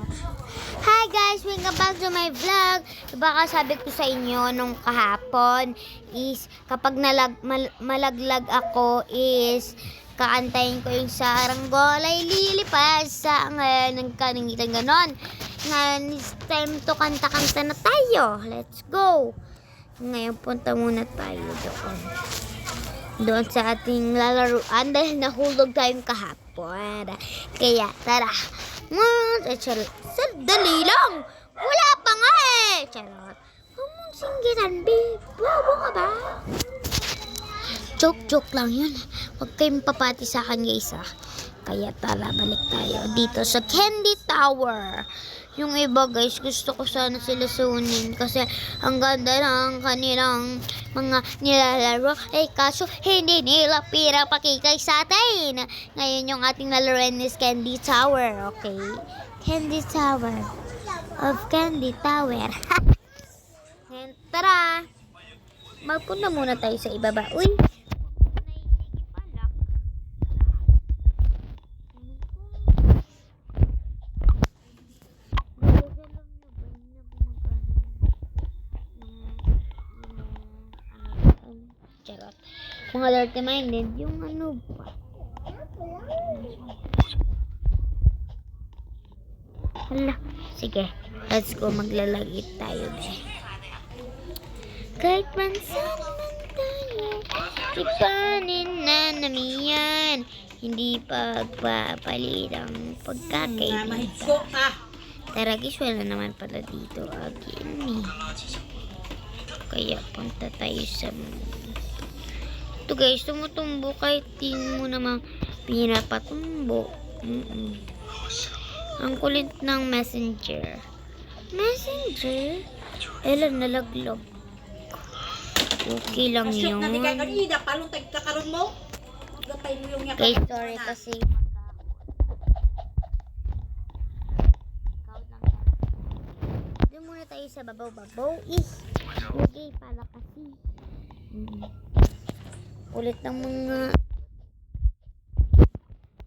Hi guys! Welcome back to my vlog. Baka sabi ko sa inyo nung kahapon is kapag malaglag ako is kaantayin ko yung saranggola ay lilipas sa ngayon ng kaningitan ganon. Ngayon it's time to kanta-kanta na tayo. Let's go! Ngayon punta muna tayo doon sa ating lalaruan dahil nahulog tayong kahapon. Kaya tara! Dali lang! Wala pa nga eh! Charot! Huwag mong singgitan, babe. Bobo ka ba? Joke lang yun. Huwag kayong papati sa akin, guys, ah. Kaya tara, balik tayo dito sa Candy Tower. Yung iba, guys, gusto ko sana sila sunin kasi ang ganda ng kanilang mga nilalaro. Kaso hindi nila pira pakikay sa atin. Ngayon yung ating lalaroin is Candy Tower, okay? Candy Tower of Candy Tower. Ngayon, tara! Magpunta muna tayo sa ibaba. Uy! Charot. Mga alert-minded, yung ano pa. Hala, sige. Let's go, maglalagit tayo, be. Kahit man saan man tayo, ipanin na namiyan. Hindi pagpapalit ang pagkakaibigan. Tara, guys, wala naman pala dito. Again, kaya punta tayo sa ito, guys, tumutumbo kahit di mo naman pinapatumbo. Ang kulit ng messenger. Elan nalaglag. Okay lang yun. Guys, sorry kasi doon muna tayo sa babaw-babaw. Okay, pala kasi. Ulit ng mga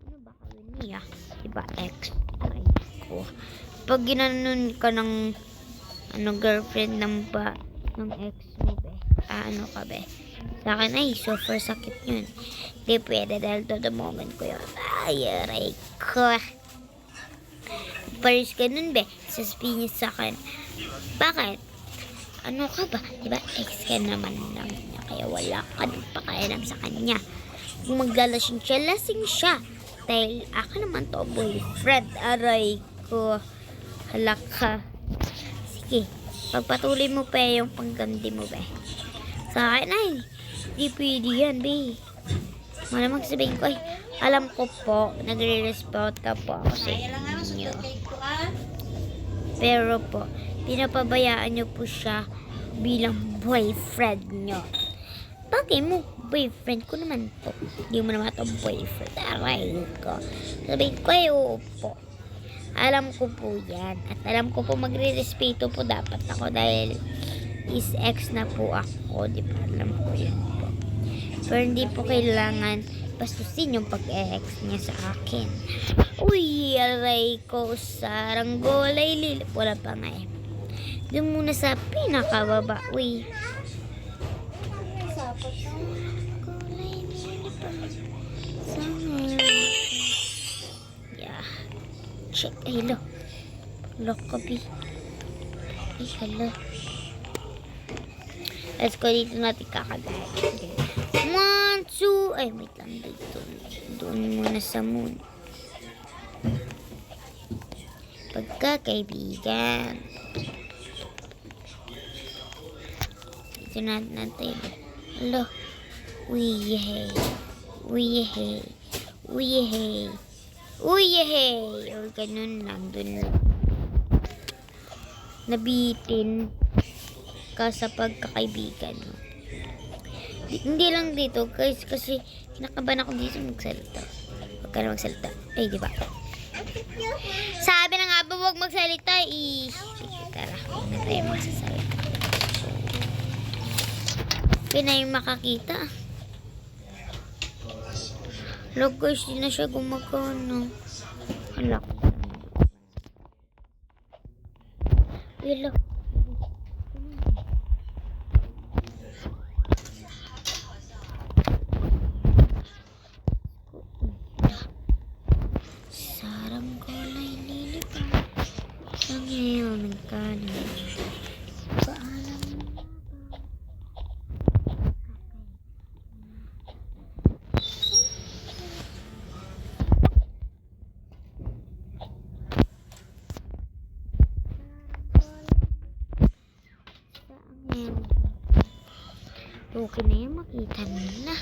ano ba kayo niya? Diba, ex? Ay, ko. Pag ginanon ka ng girlfriend ng ex mo, be. Ano ka, be? Sa akin, ay, super sakit yun. Hindi pwede dahil to the moment ko yun. Ay, aray ko. Paris ganun, be. Sasabihin niya sa akin. Bakit? Ano ka ba? Diba, ex ka naman lang niya. Kaya wala ka nang pakialam sa kanya. Kung maglalasing siya, lasing siya. Dahil ako naman to, boyfriend. Aray ko. Halaka. Sige, pagpatuloy mo pa yung panggandi mo, be. Sa akin, ay, di pwede yan, be. Malamang sabihin ko, ay, alam ko po, nagre-respect ka po ako sa inyo. Pero po, pinapabayaan nyo po siya bilang boyfriend nyo. Bagay mo, boyfriend ko naman po. Hindi mo naman ito boyfriend. Aray ko. Sabihin ko, ay, oo po. Alam ko po yan. At alam ko po magre-respeto po dapat ako dahil is ex na po ako. Di ba? Alam ko yan po. Pero hindi po kailangan bastusin yung pag-ex niya sa akin. Uy, aray ko, saranggolay lilip. Wala pa nga eh. Doon muna sa pinakababa. Uy. Yeah. Check. Ay, hello. Lock ka, be. Ay, hello. Let's go, dito natin kakagaya. Okay. 1, 2. Ay, wait lang dito. Doon muna sa moon. Pagkakaibigan. Dito natin. Hello. Uy, hey. Uy, hey. Uy, hey. Uy, hey. O, ganun lang. Doon lang. Nabitin ka sa pagkakaibigan. Hindi lang dito, guys, kasi kinakabahan ako dito magsalita. Huwag ka na magsalita. Ay, di ba? Sabi na nga ba, huwag magsalita. Sige, tara. Huwag na tayo magsasalita. Pina yung makakita. Look, guys, di na siya gumagana. Hala. Hello. Saranggola lilipad sa ngayon ng kanin. Paalam na ba? Okay na yan, makita nila.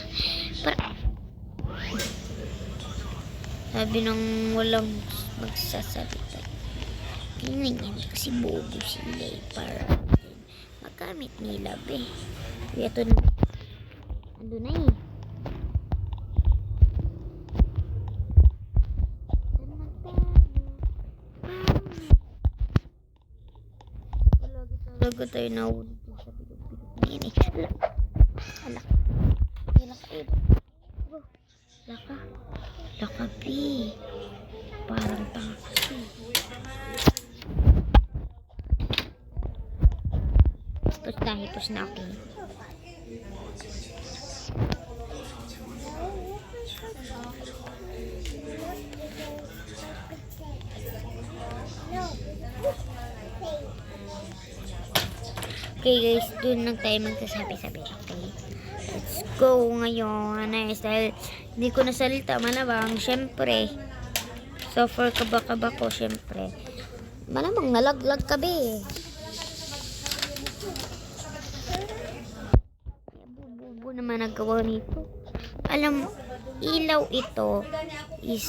Sabi ng walang magsasalita. Tingnan yan kasi bobo sila eh. Para magamit nila be. Ito na. Ando na eh. Talaga tayo nahulog sa bilog-bilog na yan eh. Alak. Laka, B. Parang tanga kasi. Hipos na ako. Okay guys, dun lang tayo magsasabi-sabi. Okay. Let's go ngayon. Dahil hindi ko nasalita malamang, syempre. So for kaba-kaba ko, syempre. Malamang nalaglag ka be. Bubo naman nagawa nito. Alam, ilaw ito is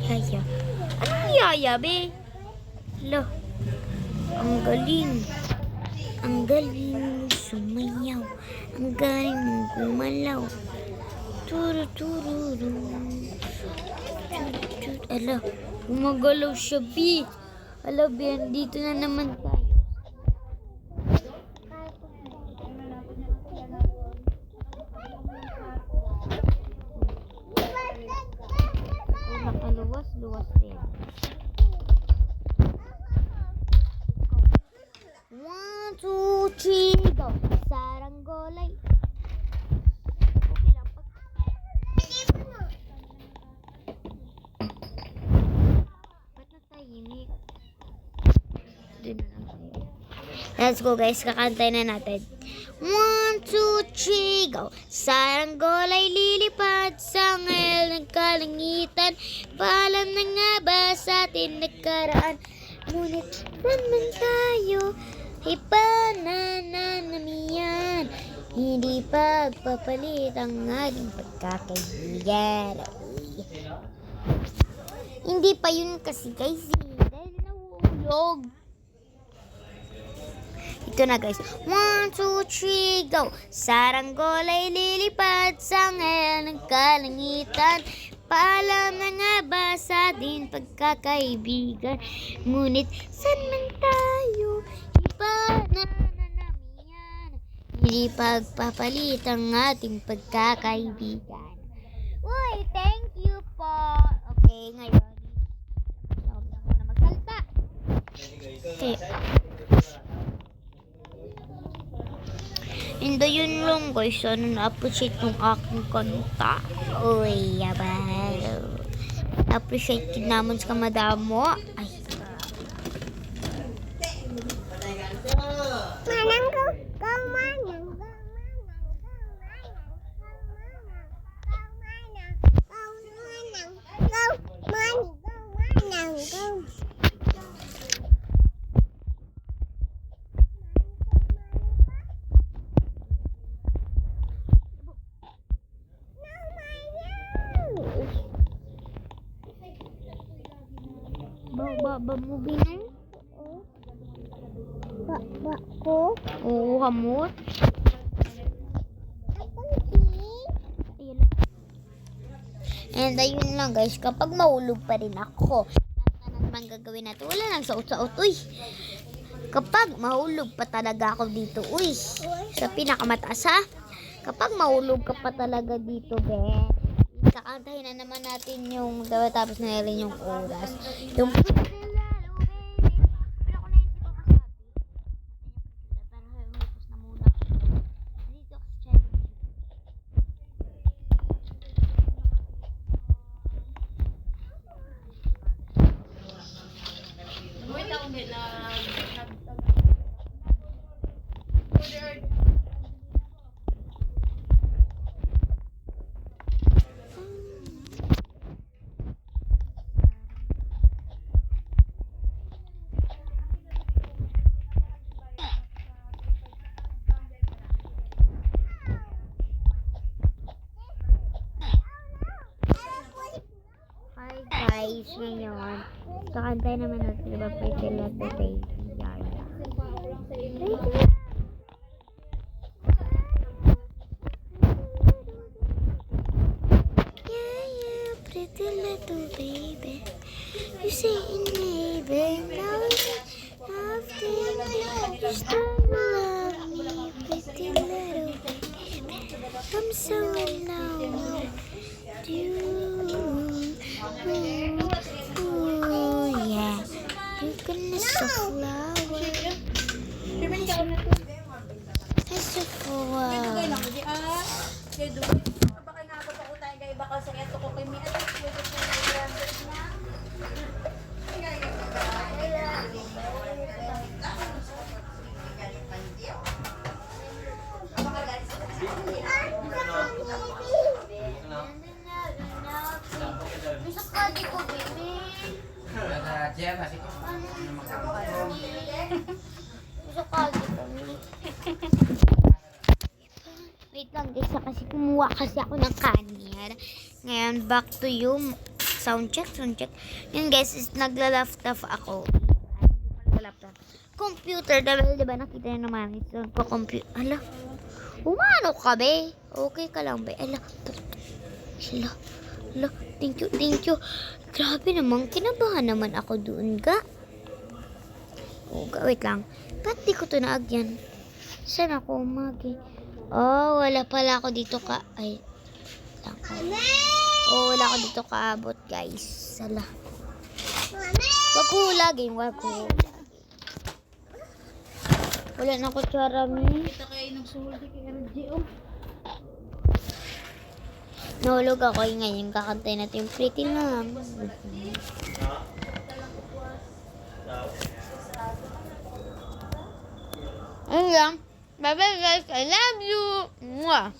yaya. Anong yaya be? Lo, ang galing. Ang galing mong sumayaw. Ang galing mong gumalaw. Turu-tururu. Ala, gumagalaw siya, B. Ala, B, dito na naman tayo. Nakaluwas-luwas din. 1, 2, 3, go! Saranggolay. Okay lang. Ba't natahimik? Doon na lang tayo. Let's go guys, kakantay na natin. 1, 2, 3, go! Saranggolay lilipad sa ngel ng kalangitan. Paalam na nga ba sa atin nagkaraan? Ngunit saan man tayo, ipananamiyan. Hindi pagpapalit ang ating pagkakaibigan. Hindi pa yun kasi guys, dahil nahuhulog. Ito na guys. 1, 2, 3, go! Saranggolay lilipad sa ngel ng kalangitan. Paalam na nga ba sa ating pagkakaibigan? Ngunit saan man tayo, iba na nanamiyan. Hindi pagpapalit ang ating pagkakaibigan. Uy, thank you po. Okay, ngayon. Huwag na muna magsalta. Okay. Hindi yun lang guys, ano na-appreciate ng aking kanta. Uy, yabay. Na-appreciate yun naman sa madamo. Ay, manang go, go manang, go manang, go. Ba movie na? Ba ko? Oo, hamot. And ayun lang guys, kapag mahulog pa rin ako, ano naman gagawin natin? Wala lang saot-saot, uy. Kapag mahulog pa talaga ako dito, uy. Sa pinakamataas ha. Kapag mahulog ka pa talaga dito, be, Kakantahin na naman natin yung tapos na rin yung oras. Yung guys, ngayon, kakantay naman natin, diba, Pretty Little Baby Yaya. Yaya, pretty little baby, you saying maybe, now after you still love me, pretty little baby, I'm so in love with you. Ooh, yeah. You're gonna so flower. That's a flower. Bisa kali ko, baby. Bisa kali kami. Wait lang guys, kasi kumuha kasi ako ng kanya. Ngayon, back to you. Sound check. Yun guys, is nagla-laptop ako. Computer, diba nakita nyo naman. Ito ko computer. Ala, umano ka be? Okay ka lang be? Ala, thank you. Grabe naman, kinabahan naman ako doon ga. Wait lang. Ba't di ko ito naagyan? Saan ako umagi? Oh, wala pala ako dito ka. Ay, lang. Oh, wala ako dito kaabot guys. Sala. Wag ko hulagin. Wala na ko charami. Kita kayo nagsuhol di kay RGO. Nahulog ako ngayon. Kakantay natin yung pretty lang. Ayun lang. Bye bye guys. I love you. Mwah.